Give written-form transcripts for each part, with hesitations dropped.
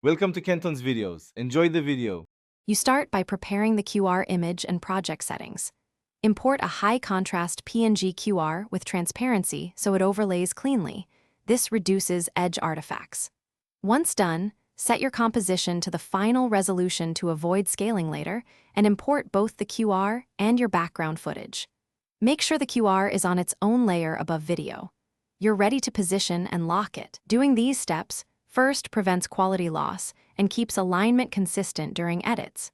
Welcome to Kenton's videos. Enjoy the video. You start by preparing the QR image and project settings. Import a high-contrast PNG QR with transparency so it overlays cleanly. This reduces edge artifacts. Once done, set your composition to the final resolution to avoid scaling later, and import both the QR and your background footage. Make sure the QR is on its own layer above video. You're ready to position and lock it. Doing these steps first prevents quality loss and keeps alignment consistent during edits.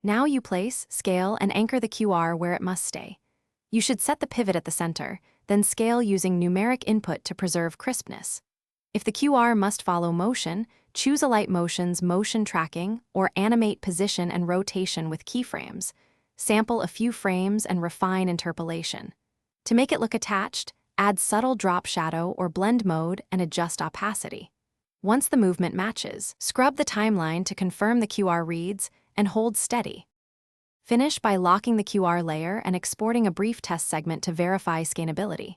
Now you place, scale, and anchor the QR where it must stay. You should set the pivot at the center, then scale using numeric input to preserve crispness. If the QR must follow motion, choose Alight Motion's motion tracking or animate position and rotation with keyframes. Sample a few frames and refine interpolation. To make it look attached, add subtle drop shadow or blend mode and adjust opacity. Once the movement matches, scrub the timeline to confirm the QR reads and hold steady. Finish by locking the QR layer and exporting a brief test segment to verify scannability.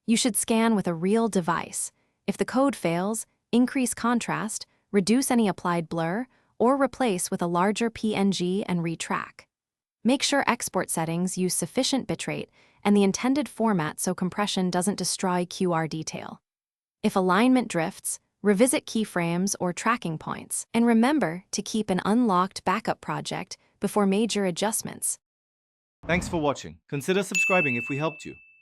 You should scan with a real device. If the code fails, increase contrast, reduce any applied blur, or replace with a larger PNG and retrack. Make sure export settings use sufficient bitrate and the intended format so compression doesn't destroy QR detail. If alignment drifts, revisit keyframes or tracking points, and remember to keep an unlocked backup project before major adjustments. Thanks for watching. Consider subscribing if we helped you.